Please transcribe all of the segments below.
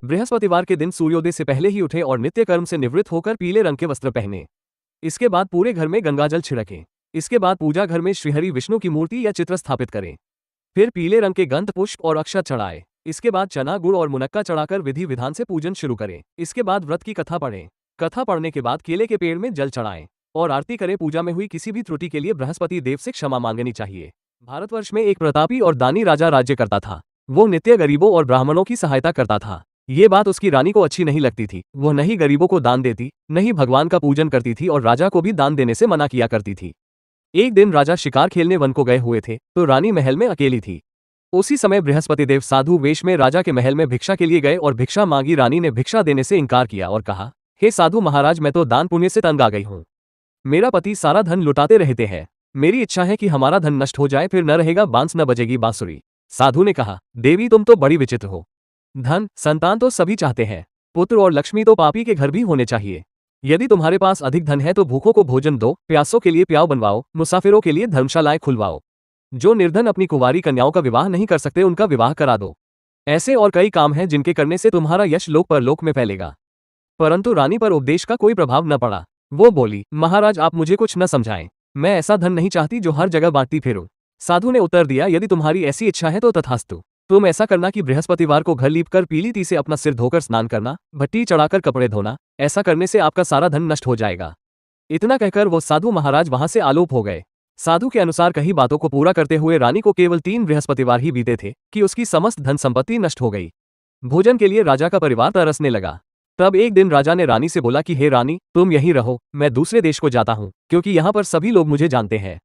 बृहस्पतिवार के दिन सूर्योदय से पहले ही उठे और नित्य कर्म से निवृत्त होकर पीले रंग के वस्त्र पहने। इसके बाद पूरे घर में गंगाजल छिड़कें। इसके बाद पूजा घर में श्रीहरि विष्णु की मूर्ति या चित्र स्थापित करें। फिर पीले रंग के गंध पुष्प और अक्षत चढ़ाएं। इसके बाद चना गुड़ और मुनक्का चढ़ाकर विधि विधान से पूजन शुरू करें। इसके बाद व्रत की कथा पढ़ें। कथा पढ़ने के बाद केले के पेड़ में जल चढ़ाएं और आरती करें। पूजा में हुई किसी भी त्रुटि के लिए बृहस्पति देव से क्षमा मांगनी चाहिए। भारतवर्ष में एक प्रतापी और दानी राजा राज्य करता था। वो नित्य गरीबों और ब्राह्मणों की सहायता करता था। ये बात उसकी रानी को अच्छी नहीं लगती थी। वो नहीं गरीबों को दान देती, नहीं भगवान का पूजन करती थी और राजा को भी दान देने से मना किया करती थी। एक दिन राजा शिकार खेलने वन को गए हुए थे तो रानी महल में अकेली थी। उसी समय बृहस्पति देव साधु वेश में राजा के महल में भिक्षा के लिए गए और भिक्षा मांगी। रानी ने भिक्षा देने से इनकार किया और कहा, हे साधु महाराज, मैं तो दान पुण्य से तंग आ गई हूँ। मेरा पति सारा धन लुटाते रहते हैं। मेरी इच्छा है कि हमारा धन नष्ट हो जाए, फिर न रहेगा बांस न बजेगी बांसुरी। साधु ने कहा, देवी तुम तो बड़ी विचित्र हो। धन संतान तो सभी चाहते हैं, पुत्र और लक्ष्मी तो पापी के घर भी होने चाहिए। यदि तुम्हारे पास अधिक धन है तो भूखों को भोजन दो, प्यासों के लिए प्याऊ बनवाओ, मुसाफिरों के लिए धर्मशालाएं खुलवाओ। जो निर्धन अपनी कुंवारी कन्याओं का विवाह नहीं कर सकते उनका विवाह करा दो। ऐसे और कई काम हैं जिनके करने से तुम्हारा यश लोक परलोक में फैलेगा। परंतु रानी पर उपदेश का कोई प्रभाव न पड़ा। वो बोली, महाराज आप मुझे कुछ न समझाएं, मैं ऐसा धन नहीं चाहती जो हर जगह बांटती फिरूं। साधु ने उत्तर दिया, यदि तुम्हारी ऐसी इच्छा है तो तथास्तु। तुम ऐसा करना कि बृहस्पतिवार को घर लीपकर पीली ती से अपना सिर धोकर स्नान करना, भट्टी चढ़ाकर कपड़े धोना। ऐसा करने से आपका सारा धन नष्ट हो जाएगा। इतना कहकर वो साधु महाराज वहां से आलोप हो गए। साधु के अनुसार कही बातों को पूरा करते हुए रानी को केवल 3 बृहस्पतिवार ही बीते थे कि उसकी समस्त धन संपत्ति नष्ट हो गई। भोजन के लिए राजा का परिवार तरसने लगा। तब एक दिन राजा ने रानी से बोला कि हे रानी, तुम यहीं रहो, मैं दूसरे देश को जाता हूँ, क्योंकि यहाँ पर सभी लोग मुझे जानते हैं,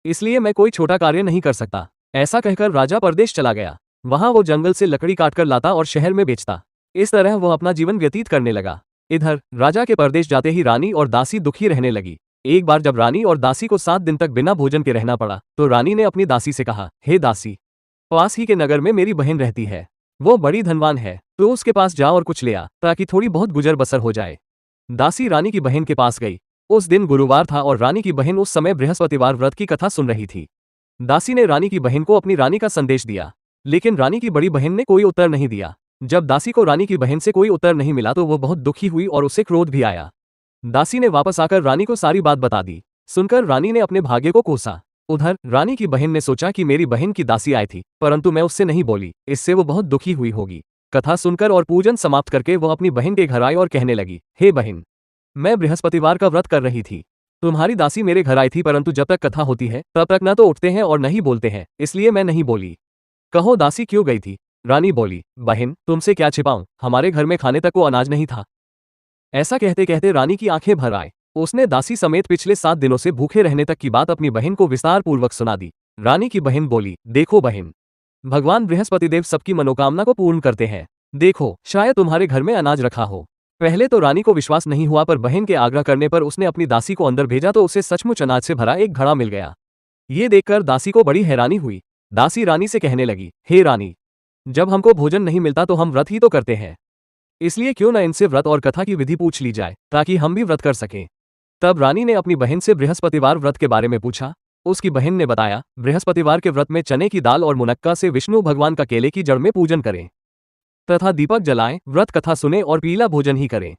इसलिए मैं कोई छोटा कार्य नहीं कर सकता। ऐसा कहकर राजा परदेश चला गया। वहां वो जंगल से लकड़ी काटकर लाता और शहर में बेचता। इस तरह वो अपना जीवन व्यतीत करने लगा। इधर राजा के परदेश जाते ही रानी और दासी दुखी रहने लगी। एक बार जब रानी और दासी को 7 दिन तक बिना भोजन के रहना पड़ा तो रानी ने अपनी दासी से कहा, हे दासी, पास ही के नगर में मेरी बहन रहती है, वो बड़ी धनवान है, तो उसके पास जा और कुछ ले आ ताकि थोड़ी बहुत गुजर बसर हो जाए। दासी रानी की बहन के पास गई। उस दिन गुरुवार था और रानी की बहन उस समय बृहस्पतिवार व्रत की कथा सुन रही थी। दासी ने रानी की बहन को अपनी रानी का संदेश दिया, लेकिन रानी की बड़ी बहन ने कोई उत्तर नहीं दिया। जब दासी को रानी की बहन से कोई उत्तर नहीं मिला तो वो बहुत दुखी हुई और उसे क्रोध भी आया। दासी ने वापस आकर रानी को सारी बात बता दी। सुनकर रानी ने अपने भाग्य को कोसा। उधर रानी की बहन ने सोचा कि मेरी बहन की दासी आई थी, परंतु मैं उससे नहीं बोली, इससे वो बहुत दुखी हुई होगी। कथा सुनकर और पूजन समाप्त करके वो अपनी बहन के घर आई और कहने लगी, हे बहन, मैं बृहस्पतिवार का व्रत कर रही थी। तुम्हारी दासी मेरे घर आई थी, परंतु जब तक कथा होती है तब तक न तो उठते हैं और न ही बोलते हैं, इसलिए मैं नहीं बोली। कहो दासी क्यों गई थी? रानी बोली, बहन तुमसे क्या छिपाऊं, हमारे घर में खाने तक को अनाज नहीं था। ऐसा कहते कहते रानी की आंखें भर आए। उसने दासी समेत पिछले 7 दिनों से भूखे रहने तक की बात अपनी बहन को विस्तार पूर्वक सुना दी। रानी की बहन बोली, देखो बहन, भगवान बृहस्पति देव सबकी मनोकामना को पूर्ण करते हैं। देखो, शायद तुम्हारे घर में अनाज रखा हो। पहले तो रानी को विश्वास नहीं हुआ, पर बहन के आग्रह करने पर उसने अपनी दासी को अंदर भेजा तो उसे सचमुच अनाज से भरा एक घड़ा मिल गया। ये देखकर दासी को बड़ी हैरानी हुई। दासी रानी से कहने लगी, हे रानी, जब हमको भोजन नहीं मिलता तो हम व्रत ही तो करते हैं, इसलिए क्यों न इनसे व्रत और कथा की विधि पूछ ली जाए ताकि हम भी व्रत कर सकें। तब रानी ने अपनी बहन से बृहस्पतिवार व्रत के बारे में पूछा। उसकी बहन ने बताया, बृहस्पतिवार के व्रत में चने की दाल और मुनक्का से विष्णु भगवान का केले की जड़ में पूजन करें तथा दीपक जलाएं, व्रत कथा सुने और पीला भोजन ही करें।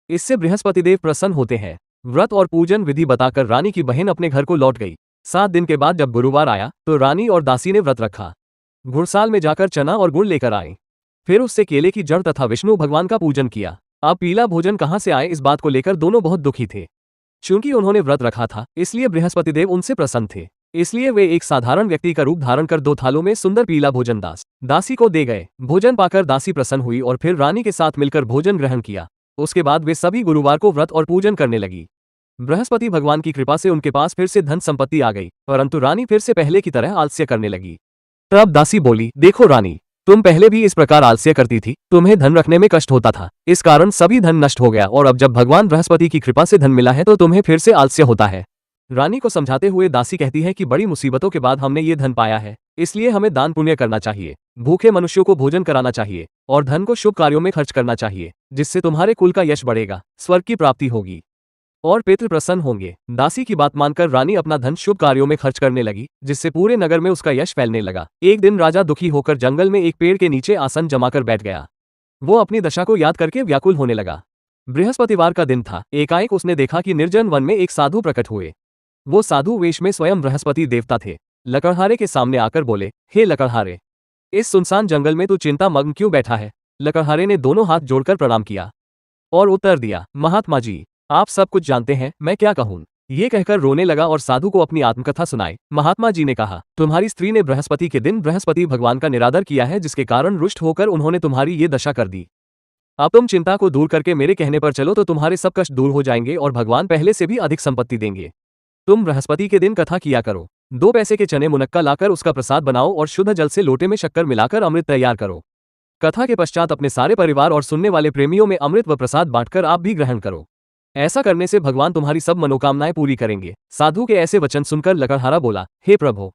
इससे बृहस्पति देव प्रसन्न होते हैं। व्रत और पूजन विधि बताकर रानी की बहन अपने घर को लौट गई। 7 दिन के बाद जब गुरुवार आया तो रानी और दासी ने व्रत रखा। घुड़साल में जाकर चना और गुड़ लेकर आए। फिर उससे केले की जड़ तथा विष्णु भगवान का पूजन किया। अब पीला भोजन कहां से आए, इस बात को लेकर दोनों बहुत दुखी थे। चूंकि उन्होंने व्रत रखा था इसलिए बृहस्पति देव उनसे प्रसन्न थे, इसलिए वे एक साधारण व्यक्ति का रूप धारण कर 2 थालों में सुंदर पीला भोजन दासी को दे गए। भोजन पाकर दासी प्रसन्न हुई और फिर रानी के साथ मिलकर भोजन ग्रहण किया। उसके बाद वे सभी गुरुवार को व्रत और पूजन करने लगी। बृहस्पति भगवान की कृपा से उनके पास फिर से धन संपत्ति आ गई, परंतु रानी फिर से पहले की तरह आलस्य करने लगी। तब दासी बोली, देखो रानी, तुम पहले भी इस प्रकार आलस्य करती थी, तुम्हें धन रखने में कष्ट होता था, इस कारण सभी धन नष्ट हो गया, और अब जब भगवान बृहस्पति की कृपा से धन मिला है तो तुम्हें फिर से आलस्य होता है। रानी को समझाते हुए दासी कहती है कि बड़ी मुसीबतों के बाद हमने ये धन पाया है, इसलिए हमें दान पुण्य करना चाहिए, भूखे मनुष्यों को भोजन कराना चाहिए और धन को शुभ कार्यों में खर्च करना चाहिए, जिससे तुम्हारे कुल का यश बढ़ेगा, स्वर्ग की प्राप्ति होगी और पितृ प्रसन्न होंगे। दासी की बात मानकर रानी अपना धन शुभ कार्यों में खर्च करने लगी, जिससे पूरे नगर में उसका यश फैलने लगा। एक दिन राजा दुखी होकर जंगल में एक पेड़ के नीचे आसन जमाकर बैठ गया। वो अपनी दशा को याद करके व्याकुल होने लगा। बृहस्पतिवार का दिन था। एकाएक उसने देखा कि निर्जन वन में एक साधु प्रकट हुए। वो साधु वेश में स्वयं बृहस्पति देवता थे। लकड़हारे के सामने आकर बोले, हे लकड़हारे, इस सुनसान जंगल में तू चिंता मग्न क्यों बैठा है? लकड़हारे ने दोनों हाथ जोड़कर प्रणाम किया और उत्तर दिया, महात्मा जी, आप सब कुछ जानते हैं, मैं क्या कहूँ। ये कहकर रोने लगा और साधु को अपनी आत्मकथा सुनाई। महात्मा जी ने कहा, तुम्हारी स्त्री ने बृहस्पति के दिन बृहस्पति भगवान का निरादर किया है, जिसके कारण रुष्ट होकर उन्होंने तुम्हारी ये दशा कर दी। अब तुम चिंता को दूर करके मेरे कहने पर चलो तो तुम्हारे सब कष्ट दूर हो जाएंगे और भगवान पहले से भी अधिक संपत्ति देंगे। तुम बृहस्पति के दिन कथा किया करो। 2 पैसे के चने मुनक्का लाकर उसका प्रसाद बनाओ और शुद्ध जल से लोटे में शक्कर मिलाकर अमृत तैयार करो। कथा के पश्चात अपने सारे परिवार और सुनने वाले प्रेमियों में अमृत व प्रसाद बांटकर आप भी ग्रहण करो। ऐसा करने से भगवान तुम्हारी सब मनोकामनाएं पूरी करेंगे। साधु के ऐसे वचन सुनकर लकड़हारा बोला, हे प्रभु,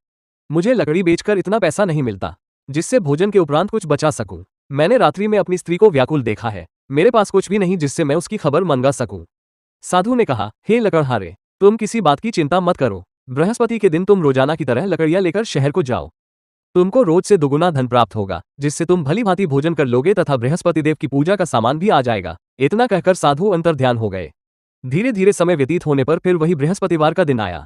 मुझे लकड़ी बेचकर इतना पैसा नहीं मिलता जिससे भोजन के उपरांत कुछ बचा सकूं। मैंने रात्रि में अपनी स्त्री को व्याकुल देखा है। मेरे पास कुछ भी नहीं जिससे मैं उसकी खबर मंगा सकूं। साधु ने कहा, हे लकड़हारे, तुम किसी बात की चिंता मत करो। बृहस्पति के दिन तुम रोजाना की तरह लकड़ियां लेकर शहर को जाओ। तुमको रोज से दुगुना धन प्राप्त होगा, जिससे तुम भली भांति भोजन कर लोगे तथा बृहस्पति देव की पूजा का सामान भी आ जाएगा। इतना कहकर साधु अंतर्ध्यान हो गए। धीरे धीरे समय व्यतीत होने पर फिर वही बृहस्पतिवार का दिन आया।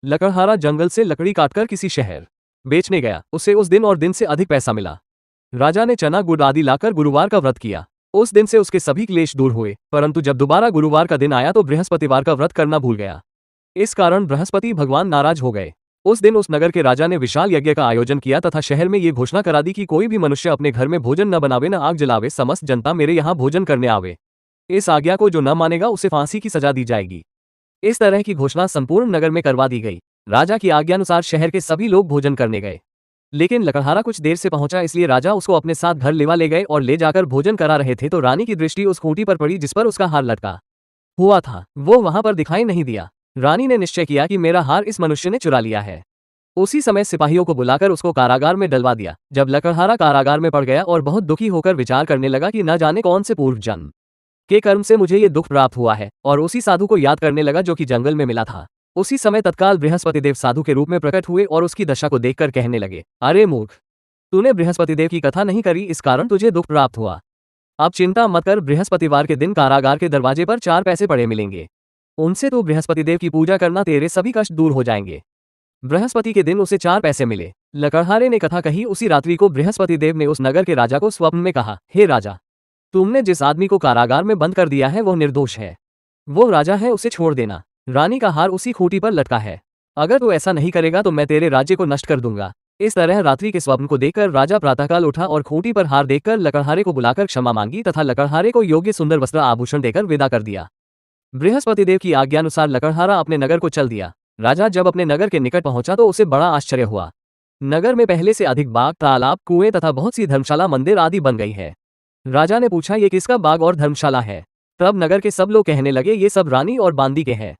लकड़हारा जंगल से लकड़ी काटकर किसी शहर बेचने गया। उसे उस दिन और दिन से अधिक पैसा मिला। राजा ने चना गुड़ आदि लाकर गुरुवार का व्रत किया। उस दिन से उसके सभी क्लेश दूर हुए, परंतु जब दोबारा गुरुवार का दिन आया तो बृहस्पतिवार का व्रत करना भूल गया। इस कारण बृहस्पति भगवान नाराज हो गए। उस दिन उस नगर के राजा ने विशाल यज्ञ का आयोजन किया तथा शहर में ये घोषणा करा दी कि कोई भी मनुष्य अपने घर में भोजन न बनावे, न आग जलावे, समस्त जनता मेरे यहाँ भोजन करने आवे। इस आज्ञा को जो न मानेगा उसे फांसी की सजा दी जाएगी। इस तरह की घोषणा संपूर्ण नगर में करवा दी गई। राजा की आज्ञानुसार शहर के सभी लोग भोजन करने गए, लेकिन लकड़हारा कुछ देर से पहुंचा, इसलिए राजा उसको अपने साथ घर लेवा ले गए और ले जाकर भोजन करा रहे थे तो रानी की दृष्टि उस खूंटी पर पड़ी जिस पर उसका हार लटका हुआ था। वो वहां पर दिखाई नहीं दिया। रानी ने निश्चय किया कि मेरा हार इस मनुष्य ने चुरा लिया है। उसी समय सिपाहियों को बुलाकर उसको कारागार में डलवा दिया। जब लकड़हारा कारागार में पड़ गया और बहुत दुखी होकर विचार करने लगा कि न जाने कौन से पूर्व जन्म के कर्म से मुझे ये दुख प्राप्त हुआ है, और उसी साधु को याद करने लगा जो कि जंगल में मिला था। उसी समय तत्काल बृहस्पति देव साधु के रूप में प्रकट हुए और उसकी दशा को देखकर कहने लगे, अरे मूर्ख, तूने बृहस्पति देव की कथा नहीं करी, इस कारण तुझे दुख प्राप्त हुआ। अब चिंता मत कर, बृहस्पतिवार के दिन कारागार के दरवाजे पर 4 पैसे पड़े मिलेंगे। उनसे तू बृहस्पति देव की पूजा करना, तेरे सभी कष्ट दूर हो जाएंगे। बृहस्पति के दिन उसे 4 पैसे मिले। लकड़हारे ने कथा कही। उसी रात्रि को बृहस्पति देव ने उस नगर के राजा को स्वप्न में कहा, हे राजा, तुमने जिस आदमी को कारागार में बंद कर दिया है वो निर्दोष है। वो राजा है, उसे छोड़ देना। रानी का हार उसी खूंटी पर लटका है। अगर तू ऐसा नहीं करेगा तो मैं तेरे राज्य को नष्ट कर दूंगा। इस तरह रात्रि के स्वप्न को देखकर राजा प्रातःकाल उठा और खूंटी पर हार देखकर लकड़हारे को बुलाकर क्षमा मांगी तथा लकड़हारे को योग्य सुंदर वस्त्र आभूषण देकर विदा कर दिया। बृहस्पति देव की आज्ञानुसार लकड़हारा अपने नगर को चल दिया। राजा जब अपने नगर के निकट पहुंचा तो उसे बड़ा आश्चर्य हुआ। नगर में पहले से अधिक बाग, तालाब, कुएं तथा बहुत सी धर्मशाला, मंदिर आदि बन गई है। राजा ने पूछा, ये किसका बाग और धर्मशाला है? तब नगर के सब लोग कहने लगे, ये सब रानी और बांदी के हैं।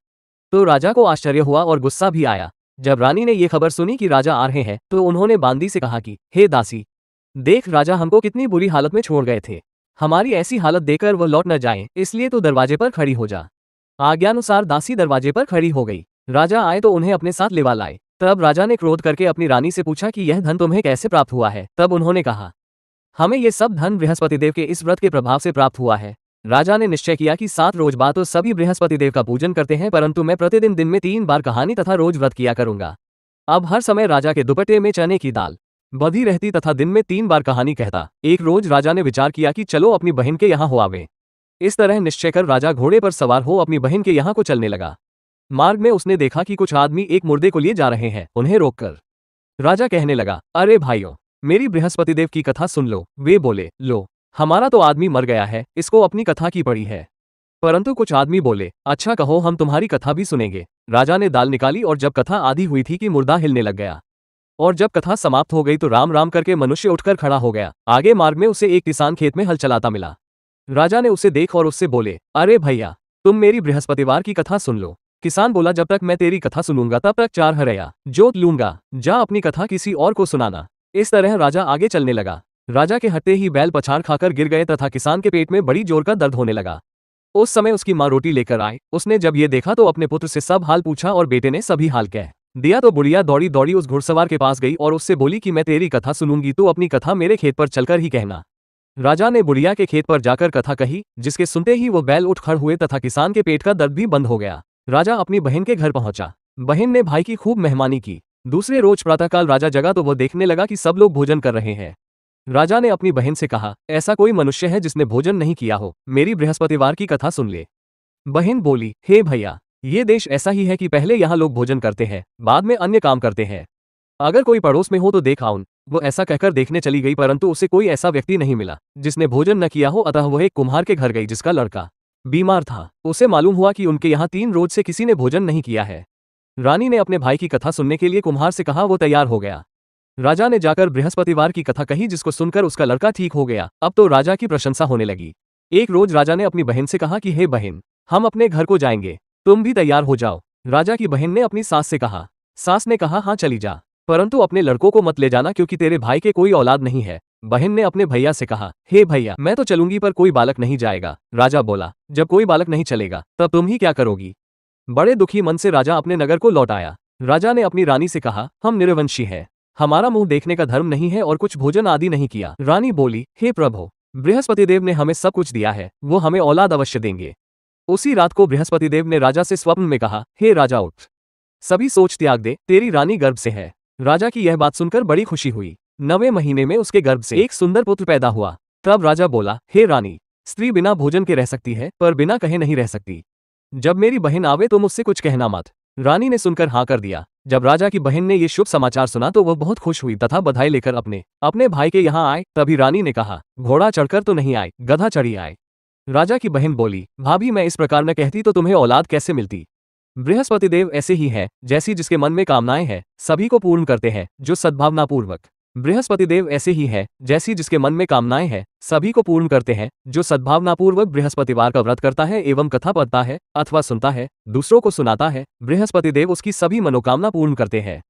तो राजा को आश्चर्य हुआ और गुस्सा भी आया। जब रानी ने ये खबर सुनी कि राजा आ रहे हैं तो उन्होंने बांदी से कहा कि हे दासी, देख राजा हमको कितनी बुरी हालत में छोड़ गए थे। हमारी ऐसी हालत देखकर वो लौट न जाएं, इसलिए तो दरवाजे पर खड़ी हो जा। आज्ञानुसार दासी दरवाजे पर खड़ी हो गई। राजा आए तो उन्हें अपने साथ लेवा लाए। तब राजा ने क्रोध करके अपनी रानी से पूछा कि यह धन तुम्हें कैसे प्राप्त हुआ है? तब उन्होंने कहा, हमें ये सब धन बृहस्पति देव के इस व्रत के प्रभाव से प्राप्त हुआ है। राजा ने निश्चय किया कि 7 रोज बाद तो सभी बृहस्पति देव का पूजन करते हैं, परंतु मैं प्रतिदिन दिन में 3 बार कहानी तथा रोज व्रत किया करूंगा। अब हर समय राजा के दुपट्टे में चने की दाल बधी रहती तथा दिन में 3 बार कहानी कहता। एक रोज राजा ने विचार किया कि चलो अपनी बहन के यहाँ हो आवे। इस तरह निश्चय कर राजा घोड़े पर सवार हो अपनी बहन के यहाँ को चलने लगा। मार्ग में उसने देखा कि कुछ आदमी एक मुर्दे को लिए जा रहे हैं। उन्हें रोककर राजा कहने लगा, अरे भाइयों, मेरी बृहस्पति देव की कथा सुन लो। वे बोले, लो, हमारा तो आदमी मर गया है, इसको अपनी कथा की पड़ी है। परंतु कुछ आदमी बोले, अच्छा कहो, हम तुम्हारी कथा भी सुनेंगे। राजा ने दाल निकाली और जब कथा आधी हुई थी कि मुर्दा हिलने लग गया, और जब कथा समाप्त हो गई तो राम राम करके मनुष्य उठकर खड़ा हो गया। आगे मार्ग में उसे एक किसान खेत में हल चलाता मिला। राजा ने उसे देख और उससे बोले, अरे भैया, तुम मेरी बृहस्पतिवार की कथा सुन लो। किसान बोला, जब तक मैं तेरी कथा सुनूंगा तब तक 4 हरया जोत लूंगा। जा अपनी कथा किसी और को सुनाना। इस तरह राजा आगे चलने लगा। राजा के हटते ही बैल पछाड़ खाकर गिर गए तथा किसान के पेट में बड़ी जोर का दर्द होने लगा। उस समय उसकी माँ रोटी लेकर आए। उसने जब ये देखा तो अपने पुत्र से सब हाल पूछा और बेटे ने सभी हाल कह दिया। तो बुढ़िया दौड़ी दौड़ी उस घुड़सवार के पास गई और उससे बोली कि मैं तेरी कथा सुनूंगी, तो अपनी कथा मेरे खेत पर चलकर ही कहना। राजा ने बुढ़िया के खेत पर जाकर कथा कही, जिसके सुनते ही वो बैल उठ खड़ हुए तथा किसान के पेट का दर्द भी बंद हो गया। राजा अपनी बहन के घर पहुंचा। बहन ने भाई की खूब मेहमानी की। दूसरे रोज प्रातःकाल राजा जगा तो वो देखने लगा कि सब लोग भोजन कर रहे हैं। राजा ने अपनी बहन से कहा, ऐसा कोई मनुष्य है जिसने भोजन नहीं किया हो, मेरी बृहस्पतिवार की कथा सुन ले। बहन बोली, हे भैया, ये देश ऐसा ही है कि पहले यहाँ लोग भोजन करते हैं, बाद में अन्य काम करते हैं। अगर कोई पड़ोस में हो तो देख आऊं। वो ऐसा कहकर देखने चली गई, परंतु उसे कोई ऐसा व्यक्ति नहीं मिला जिसने भोजन न किया हो। अतः वह एक कुम्हार के घर गई जिसका लड़का बीमार था। उसे मालूम हुआ कि उनके यहाँ 3 रोज से किसी ने भोजन नहीं किया है। रानी ने अपने भाई की कथा सुनने के लिए कुम्हार से कहा। वो तैयार हो गया। राजा ने जाकर बृहस्पतिवार की कथा कही, जिसको सुनकर उसका लड़का ठीक हो गया। अब तो राजा की प्रशंसा होने लगी। एक रोज राजा ने अपनी बहन से कहा कि हे बहन, हम अपने घर को जाएंगे, तुम भी तैयार हो जाओ। राजा की बहन ने अपनी सास से कहा। सास ने कहा, हाँ चली जा, परंतु अपने लड़कों को मत ले जाना, क्योंकि तेरे भाई के कोई औलाद नहीं है। बहन ने अपने भैया से कहा, हे भैया, मैं तो चलूंगी पर कोई बालक नहीं जाएगा। राजा बोला, जब कोई बालक नहीं चलेगा तब तुम ही क्या करोगी। बड़े दुखी मन से राजा अपने नगर को लौट आया। राजा ने अपनी रानी से कहा, हम निरवंशी हैं, हमारा मुंह देखने का धर्म नहीं है और कुछ भोजन आदि नहीं किया। रानी बोली, हे प्रभु, बृहस्पतिदेव ने हमें सब कुछ दिया है, वो हमें औलाद अवश्य देंगे। उसी रात को बृहस्पतिदेव ने राजा से स्वप्न में कहा, हे राजा उठ, सभी सोच त्याग दे, तेरी रानी गर्भ से है। राजा की यह बात सुनकर बड़ी खुशी हुई। 9वें महीने में उसके गर्भ से एक सुंदर पुत्र पैदा हुआ। तब राजा बोला, हे रानी, स्त्री बिना भोजन के रह सकती है, पर बिना कहे नहीं रह सकती। जब मेरी बहन आवे तो मुझसे कुछ कहना मत। रानी ने सुनकर हाँ कर दिया। जब राजा की बहन ने ये शुभ समाचार सुना तो वह बहुत खुश हुई तथा बधाई लेकर अपने भाई के यहाँ आए। तभी रानी ने कहा, घोड़ा चढ़कर तो नहीं आए, गधा चढ़ी आए। राजा की बहन बोली, भाभी, मैं इस प्रकार न कहती तो तुम्हें औलाद कैसे मिलती। बृहस्पतिदेव ऐसे ही है, जैसी जिसके मन में कामनाएं हैं सभी को पूर्ण करते हैं जो सद्भावनापूर्वक। बृहस्पतिदेव ऐसे ही है, जैसी जिसके मन में कामनाएं हैं सभी को पूर्ण करते हैं जो सद्भावनापूर्वक बृहस्पतिवार का व्रत करता है एवं कथा पढ़ता है अथवा सुनता है, दूसरों को सुनाता है। बृहस्पतिदेव उसकी सभी मनोकामना पूर्ण करते हैं।